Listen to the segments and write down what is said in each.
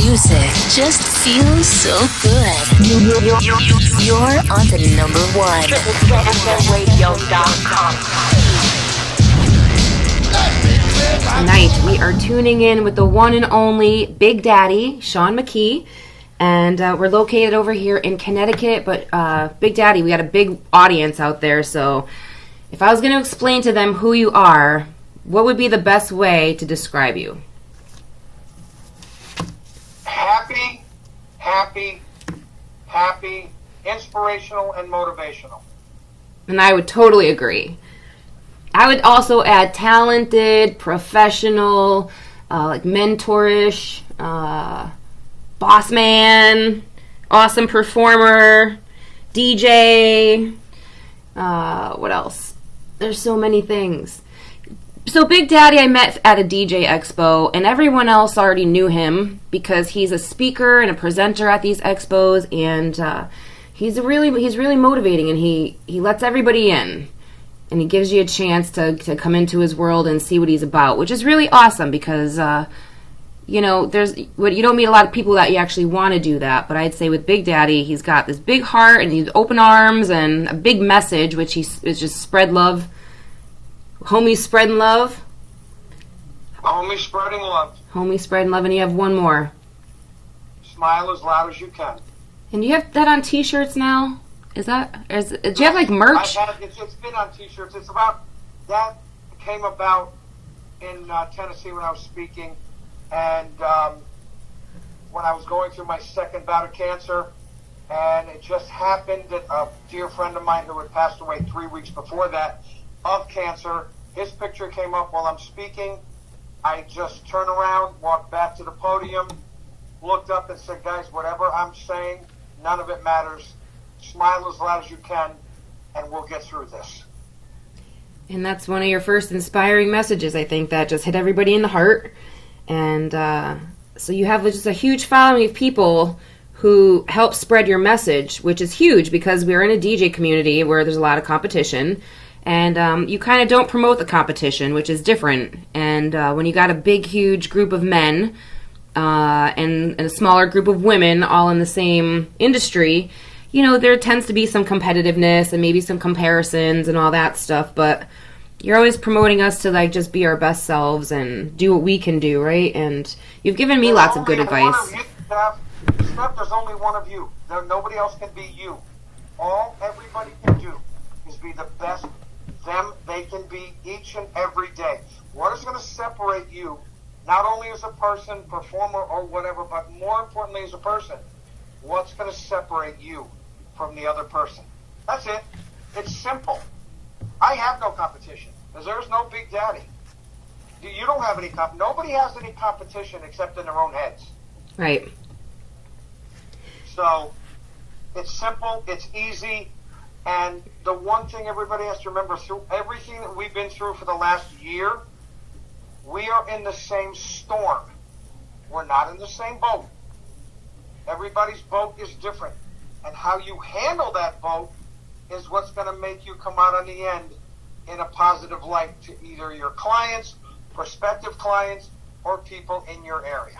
music just feels so good. You're on to number one. Tonight we are tuning in with the one and only Big Daddy, Sean McGee. And we're located over here in Connecticut, but Big Daddy, we got a big audience out there, so if I was going to explain to them who you are, what would be the best way to describe you? Happy, inspirational, and motivational. And I would totally agree. I would also add talented, professional, like mentorish, boss man, awesome performer, DJ, what else? There's so many things. So Big Daddy I met at a DJ expo, and everyone else already knew him because he's a speaker and a presenter at these expos, and he's really motivating, and he lets everybody in, and he gives you a chance to come into his world and see what he's about, which is really awesome because you don't meet a lot of people that you actually want to do that, but I'd say with Big Daddy, he's got this big heart and these open arms and a big message, which is just spread love. Homies spreading love. Homies spreading love. Homies spreading love, and you have one more. Smile as loud as you can. And you have that on T-shirts now? Do you have like merch? It's been on T-shirts. It's about, that came about in Tennessee when I was speaking, and when I was going through my second bout of cancer, and it just happened that a dear friend of mine who had passed away 3 weeks before that of cancer, his picture came up while I'm speaking. I just turned around, walked back to the podium, looked up and said, guys, whatever I'm saying, none of it matters. Smile as loud as you can, and we'll get through this. And that's one of your first inspiring messages, I think, that just hit everybody in the heart. And so you have just a huge following of people who help spread your message, which is huge because we're in a DJ community where there's a lot of competition. And you kind of don't promote the competition, which is different. And when you got a big, huge group of men and a smaller group of women all in the same industry, there tends to be some competitiveness and maybe some comparisons and all that stuff. But you're always promoting us to like just be our best selves and do what we can do, right? And you've given me lots of good advice. Steph, there's only one of you. Nobody else can be you. All everybody can do is be the best they can be each and every day. What is going to separate you, not only as a person, performer, or whatever, but more importantly as a person? What's going to separate you from the other person? That's it. It's simple. I have no competition because there's no Big Daddy. You don't have any nobody has any competition except in their own heads. Right. So it's simple, it's easy, and the one thing everybody has to remember, through everything that we've been through for the last year, we are in the same storm. We're not in the same boat. Everybody's boat is different, and how you handle that boat is what's going to make you come out on the end in a positive light to either your clients, prospective clients, or people in your area.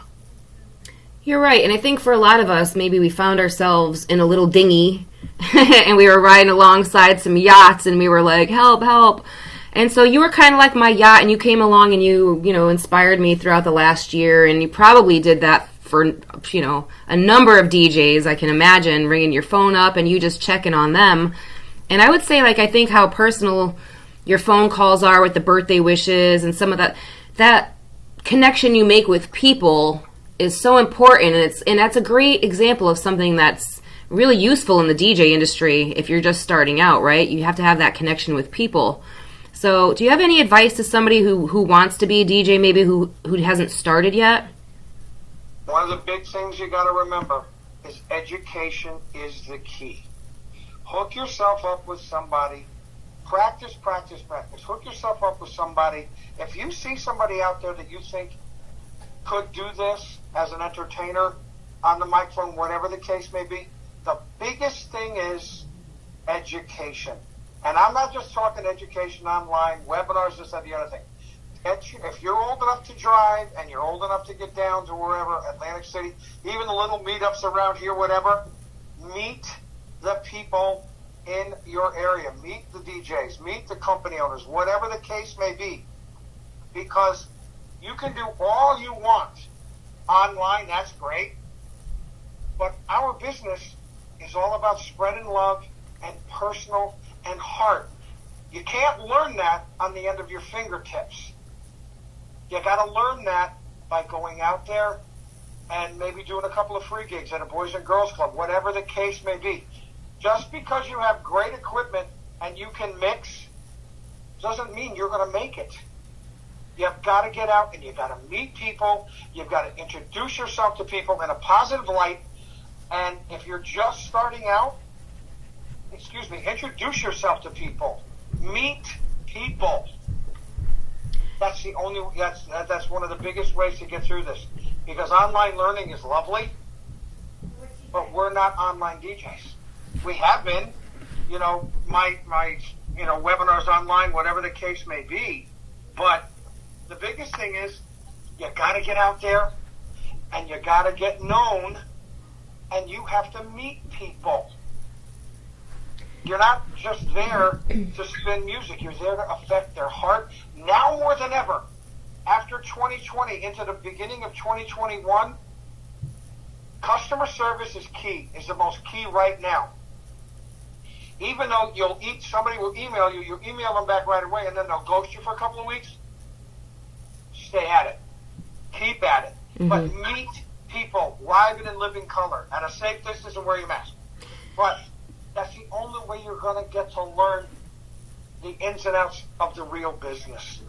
You're right, and I think for a lot of us, maybe we found ourselves in a little dinghy, and we were riding alongside some yachts, and we were like, help, help. And so you were kind of like my yacht, and you came along and you inspired me throughout the last year, and you probably did that for, a number of DJs, I can imagine, ringing your phone up and you just checking on them. And I would say, I think how personal your phone calls are with the birthday wishes and some of that connection you make with people is so important, and that's a great example of something that's really useful in the DJ industry if you're just starting out, right? You have to have that connection with people. So do you have any advice to somebody who wants to be a DJ, maybe who hasn't started yet? One of the big things you got to remember is education is the key. Hook yourself up with somebody. Practice. Hook yourself up with somebody. If you see somebody out there that you think could do this as an entertainer on the microphone, whatever the case may be, the biggest thing is education. And I'm not just talking education online, webinars, this, that, the other thing. if you're old enough to drive and you're old enough to get down to wherever, Atlantic City, even the little meetups around here, whatever, meet the people in your area. Meet the DJs, meet the company owners, whatever the case may be. Because you can do all you want online, that's great. But our business is all about spreading love and personal and heart. You can't learn that on the end of your fingertips. You got to learn that by going out there and maybe doing a couple of free gigs at a Boys and Girls Club, whatever the case may be. Just because you have great equipment and you can mix doesn't mean you're going to make it. You've got to get out and you've got to meet people. You've got to introduce yourself to people in a positive light. And if you're just starting out, introduce yourself to people. Meet people. That's one of the biggest ways to get through this. Because online learning is lovely, but we're not online DJs. We have been, my webinars online, whatever the case may be. But the biggest thing is you got to get out there and you got to get known and you have to meet people. You're not just there to spin music. You're there to affect their heart. Now more than ever, after 2020 into the beginning of 2021, customer service is key, is the most key right now. Even though somebody will email you, you email them back right away, and then they'll ghost you for a couple of weeks. Stay at it. Keep at it. Mm-hmm. But meet people live and in living color at a safe distance and wear your mask. But that's the only way you're going to get to learn the ins and outs of the real business.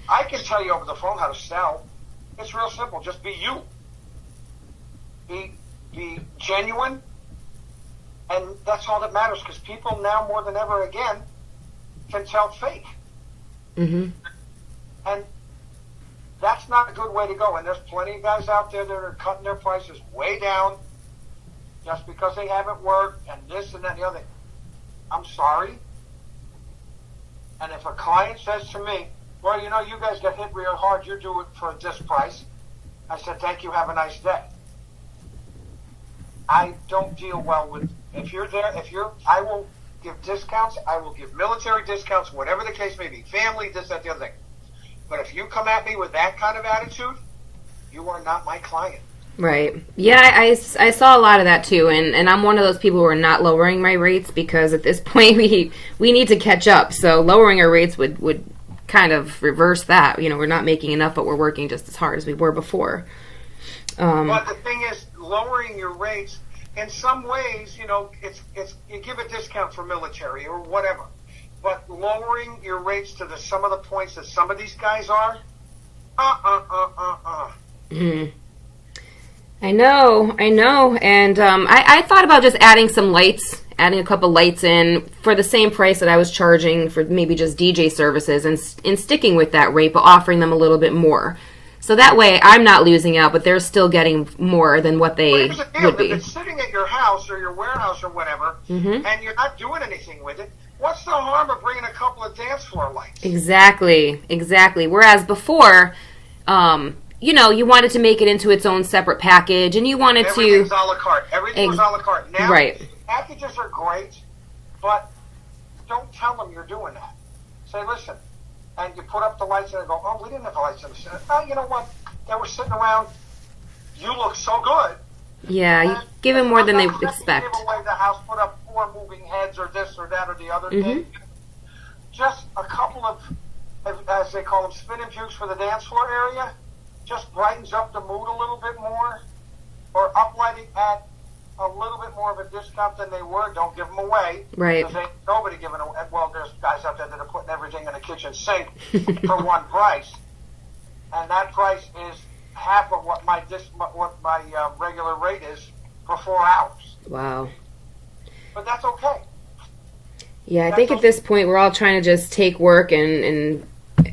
I can tell you over the phone how to sell. It's real simple. Just be you. Be genuine. And that's all that matters, because people now more than ever again can tell fake. Mm-hmm. And that's not a good way to go. And there's plenty of guys out there that are cutting their prices way down just because they haven't worked and this and that and the other. I'm sorry. And if a client says to me, well, you guys get hit real hard, you do it for this price, I said, thank you, have a nice day. I don't deal well with, I will give discounts, I will give military discounts, whatever the case may be, family, this, that, the other thing. But if you come at me with that kind of attitude, you are not my client. Right. Yeah, I saw a lot of that too, and I'm one of those people who are not lowering my rates because at this point we need to catch up. So lowering our rates would kind of reverse that. We're not making enough, but we're working just as hard as we were before. But the thing is, lowering your rates, in some ways, it's you give a discount for military or whatever. But lowering your rates to some of the points that some of these guys are, Mm-hmm. I know, and I thought about just adding a couple lights in for the same price that I was charging for maybe just DJ services, and sticking with that rate, but offering them a little bit more. So that way, I'm not losing out, but they're still getting more than what they would be. If it's sitting at your house or your warehouse or whatever, mm-hmm. and you're not doing anything with it, what's the harm of bringing a couple of dance floor lights? Exactly. Whereas before, you wanted to make it into its own separate package, and you wanted Everything's a la carte. Everything was a la carte. Now, right. Packages are great, but don't tell them you're doing that. Say, listen, and you put up the lights and they go, oh, we didn't have the lights in the center. Oh, you know what? They were sitting around. You look so good. Yeah, you give them more than they expect. Give away the house, put up 4 moving heads or this or that or the other thing. Just a couple of, as they call them, spin and jukes for the dance floor area. Just brightens up the mood a little bit more, or uplighting at a little bit more of a discount than they were. Don't give them away. Right. Because ain't nobody giving away. Well, there's guys out there that are putting everything in the kitchen sink for one price. And that price is half of what my regular rate is for 4 hours. Wow. But that's okay. Yeah, I think at this point we're all trying to just take work and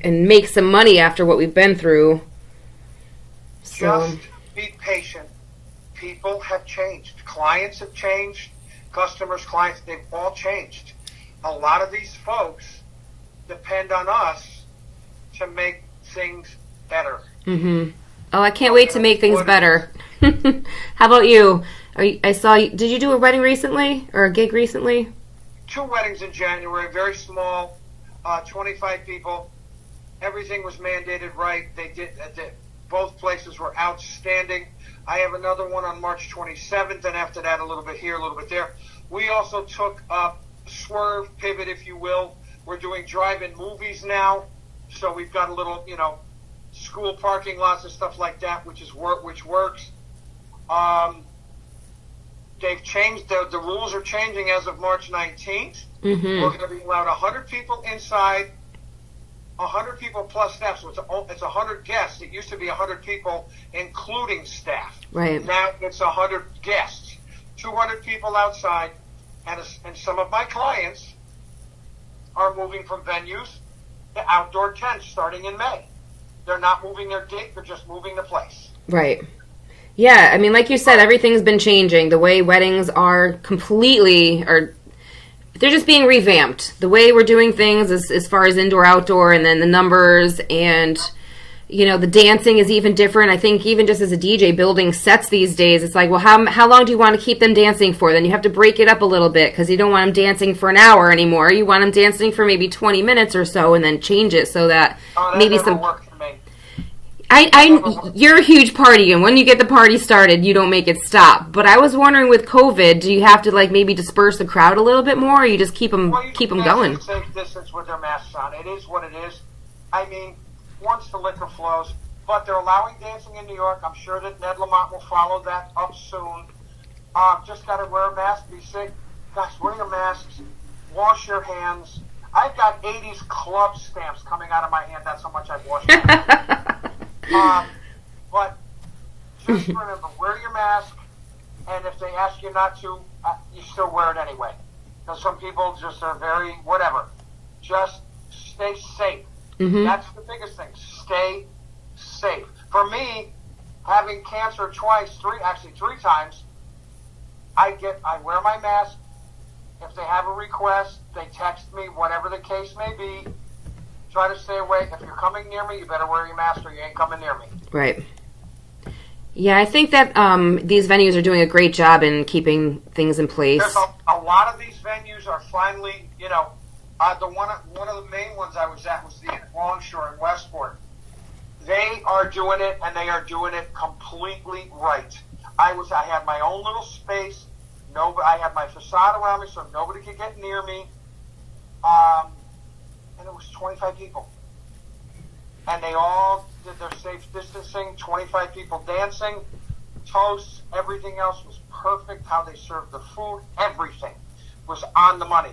make some money after what we've been through. So. Just be patient. People have changed. Clients have changed. Customers, clients, they've all changed. A lot of these folks depend on us to make things better. Mm-hmm. Oh, I can't wait to make things better. How about you? I saw you. Did you do a wedding recently or a gig recently? 2 weddings in January, very small, 25 people. Everything was mandated right. They did. Both places were outstanding. I have another one on March 27th, and after that, a little bit here, a little bit there. We also took a swerve, pivot, if you will. We're doing drive-in movies now, so we've got a little, school parking lots and stuff like that, which works. They've changed, the rules are changing as of March 19th. Mm-hmm. We're going to be allowed 100 people inside, 100 people plus staff, so it's 100 guests. It used to be 100 people, including staff. Right. Now it's 100 guests, 200 people outside, and some of my clients are moving from venues to outdoor tents starting in May. They're not moving their gig, they're just moving the place. Right. Yeah, I mean, like you said, everything's been changing. The way weddings are they're just being revamped. The way we're doing things as far as indoor, outdoor, and then the numbers and, the dancing is even different. I think even just as a DJ building sets these days, it's like, well, how long do you want to keep them dancing for? Then you have to break it up a little bit because you don't want them dancing for an hour anymore. You want them dancing for maybe 20 minutes or so and then change it so that maybe some... worked for me. You're a huge party, and when you get the party started, you don't make it stop. But I was wondering, with COVID, do you have to maybe disperse the crowd a little bit more, or you just keep them going? Safe distance with their masks on. It is what it is. I mean, once the liquor flows, but they're allowing dancing in New York. I'm sure that Ned Lamont will follow that up soon. Just got to wear a mask, be safe. Guys, wear your masks. Wash your hands. I've got 80s club stamps coming out of my hand. That's how much I've washed my hands. But just remember, wear your mask, and if they ask you not to, you still wear it anyway. Because some people just are very, whatever. Just stay safe. Mm-hmm. That's the biggest thing. Stay safe. For me, having cancer three times, I wear my mask. If they have a request, they text me, whatever the case may be. Try to stay away. If you're coming near me, you better wear your mask or you ain't coming near me. Right. Yeah, I think that these venues are doing a great job in keeping things in place. There's a lot of these venues are finally, one of the main ones I was at was the Longshore in Westport. They are doing it, and they are doing it completely right. I had my own little space. I had my facade around me so nobody could get near me. And it was 25 people. And they all did their safe distancing, 25 people dancing, toasts, everything else was perfect, how they served the food, everything was on the money.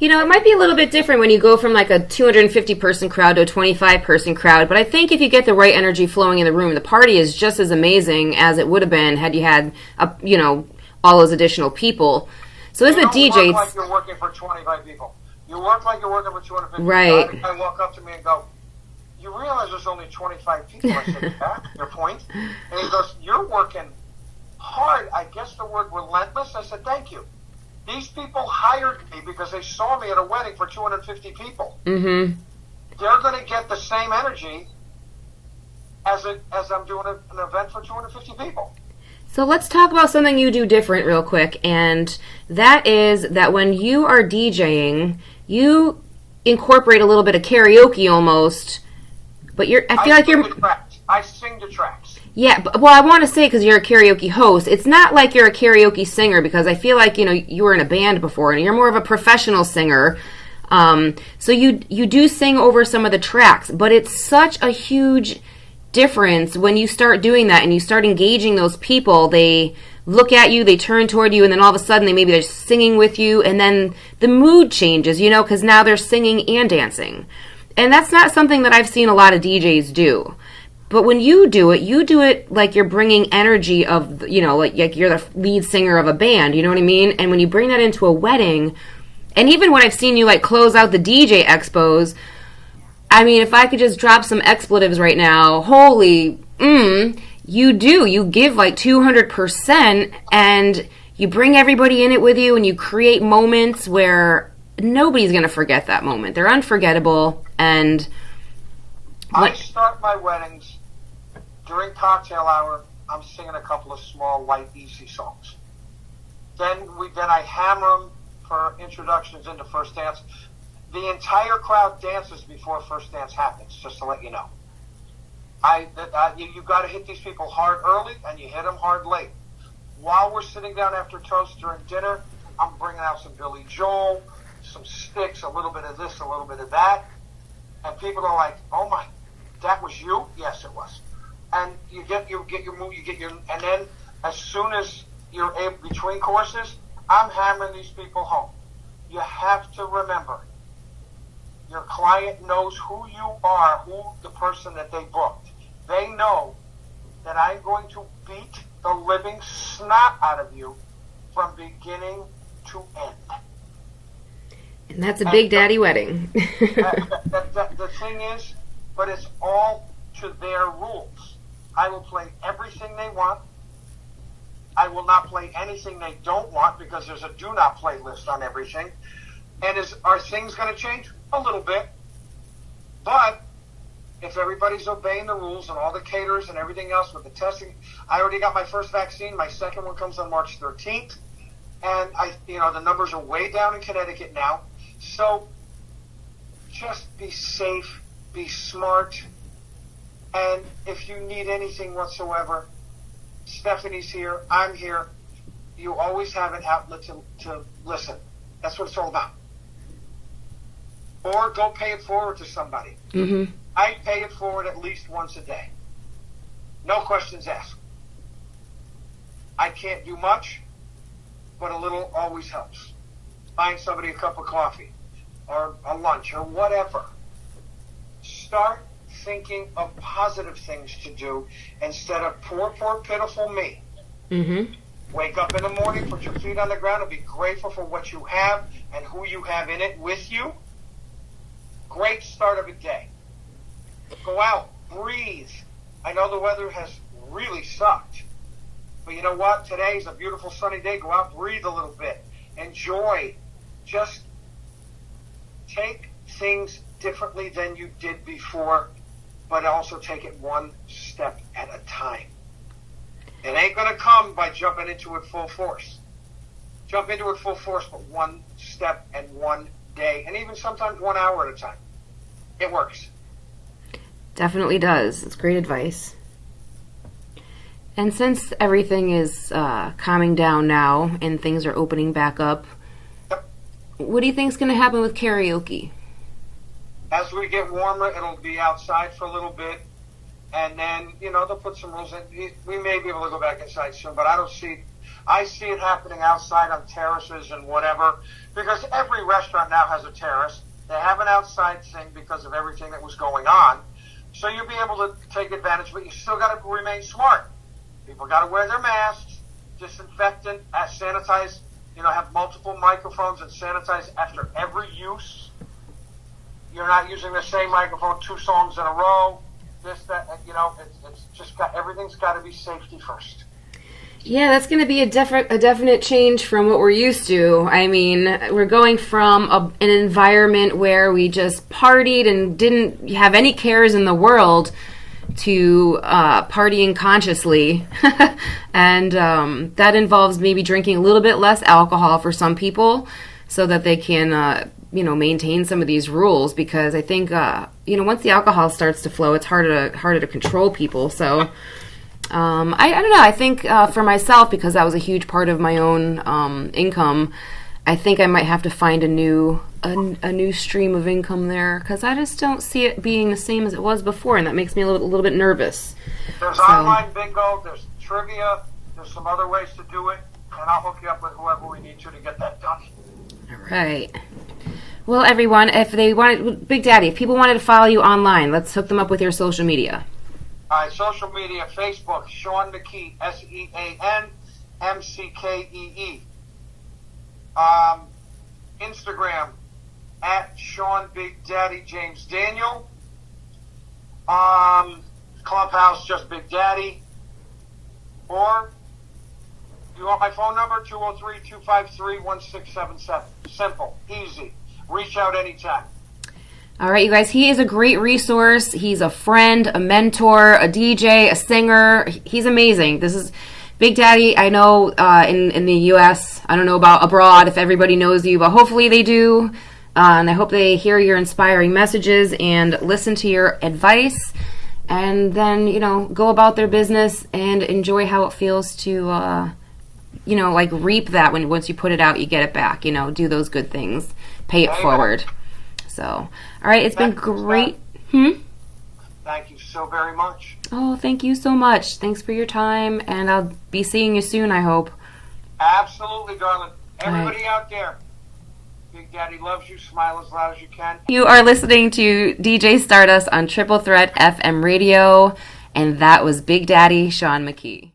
It might be a little bit different when you go from like a 250-person crowd to a 25-person crowd, but I think if you get the right energy flowing in the room, the party is just as amazing as it would have been had you had, all those additional people. So as a DJ... You work like you're working for 25 people. You work like you're working for 250 right. people. I walk up to me and go, you realize there's only 25 people. I said, yeah, your point. And he goes, you're working hard. I guess the word relentless. I said, thank you. These people hired me because they saw me at a wedding for 250 people. Mm-hmm. They're going to get the same energy as I'm doing an event for 250 people. So let's talk about something you do different real quick, and that is that when you are DJing, you incorporate a little bit of karaoke almost, but I sing the tracks. Yeah, well, I want to say, because you're a karaoke host, it's not like you're a karaoke singer, because I feel like, you were in a band before, and you're more of a professional singer. So you do sing over some of the tracks, but it's such a huge difference when you start doing that and you start engaging those people. They look at you, they turn toward you, and then all of a sudden they're singing with you, and then the mood changes, because now they're singing and dancing. And that's not something that I've seen a lot of DJs do. But when you do it like you're bringing energy of, like you're the lead singer of a band, you know what I mean? And when you bring that into a wedding, and even when I've seen you close out the DJ expos, I mean, if I could just drop some expletives right now, you give 200%, and you bring everybody in it with you, and you create moments where nobody's going to forget that moment. They're unforgettable, and I start my weddings during cocktail hour. I'm singing a couple of small, light, easy songs. Then I hammer them for introductions into first dance. The entire crowd dances before first dance happens, just to let you know. You got to hit these people hard early, and you hit them hard late. While we're sitting down after toast during dinner, I'm bringing out some Billy Joel, some Styx, a little bit of this, a little bit of that, and people are like, "Oh my, that was you?" Yes, it was. And you get your move, and then as soon as you're able, between courses, I'm hammering these people home. You have to remember, your client knows who you are, who the person that they booked. They know that I'm going to beat the living snot out of you from beginning to end. And that's a Big Daddy wedding. The thing is, but it's all to their rules. I will play everything they want. I will not play anything they don't want because there's a do not play list on everything. And are things going to change? A little bit. But if everybody's obeying the rules and all the caterers and everything else with the testing, I already got my first vaccine. My second one comes on March 13th. And the numbers are way down in Connecticut now. So just be safe, be smart. And if you need anything whatsoever, Stephanie's here, I'm here. You always have an outlet to listen. That's what it's all about. Or go pay it forward to somebody. Mm-hmm. I pay it forward at least once a day. No questions asked. I can't do much, but a little always helps. Buying somebody a cup of coffee or a lunch or whatever. Start thinking of positive things to do instead of poor, pitiful me. Mm-hmm. Wake up in the morning, put your feet on the ground, and be grateful for what you have and who you have in it with you. Great start of a day. Go out, breathe. I know the weather has really sucked, but you know what? Today's a beautiful sunny day. Go out, breathe a little bit. Enjoy. Just take things differently than you did before, but also take it one step at a time. It ain't going to come by jumping into it full force. Jump into it full force, but one step and one day, and even sometimes 1 hour at a time. It works. Definitely does. It's great advice. And since everything is calming down now and things are opening back up, Yep. What do you think is going to happen with karaoke? As we get warmer, it'll be outside for a little bit, and then, they'll put some rules in. We may be able to go back inside soon, but I see it happening outside on terraces and whatever, because every restaurant now has a terrace. They have an outside thing because of everything that was going on. So you'll be able to take advantage, but you still got to remain smart. People got to wear their masks, disinfectant, sanitize, have multiple microphones and sanitize after every use. You're not using the same microphone 2 songs in a row. This, that, it's just everything's got to be safety first. Yeah, that's going to be a definite change from what we're used to. I mean, we're going from an environment where we just partied and didn't have any cares in the world to partying consciously. And that involves maybe drinking a little bit less alcohol for some people so that they can, maintain some of these rules. Because I think, once the alcohol starts to flow, it's harder to control people. So... I don't know. I think for myself, because that was a huge part of my own income, I think I might have to find a new stream of income there, because I just don't see it being the same as it was before, and that makes me a little bit nervous. There's online bingo, there's trivia, there's some other ways to do it, and I'll hook you up with whoever we need to get that done. All right. Well, everyone, if they wanted, Big Daddy, if people wanted to follow you online, let's hook them up with your social media. All right, social media, Facebook, Sean McGee, SeanMckee. Instagram, at Sean Big Daddy James Daniel. Clubhouse, just Big Daddy. Or, you want my phone number? 203-253-1677. Simple, easy. Reach out anytime. All right, you guys, he is a great resource. He's a friend, a mentor, a DJ, a singer. He's amazing. This is Big Daddy. I know in the U.S., I don't know about abroad if everybody knows you, but hopefully they do. And I hope they hear your inspiring messages and listen to your advice. And then, go about their business and enjoy how it feels to, reap that once you put it out, you get it back. Do those good things. Pay it forward. So, all right, it's been great. Thank you so very much. Oh, thank you so much. Thanks for your time, and I'll be seeing you soon, I hope. Absolutely, darling. Everybody out there, Big Daddy loves you. Smile as loud as you can. You are listening to DJ Stardust on Triple Threat FM Radio, and that was Big Daddy Sean McGee.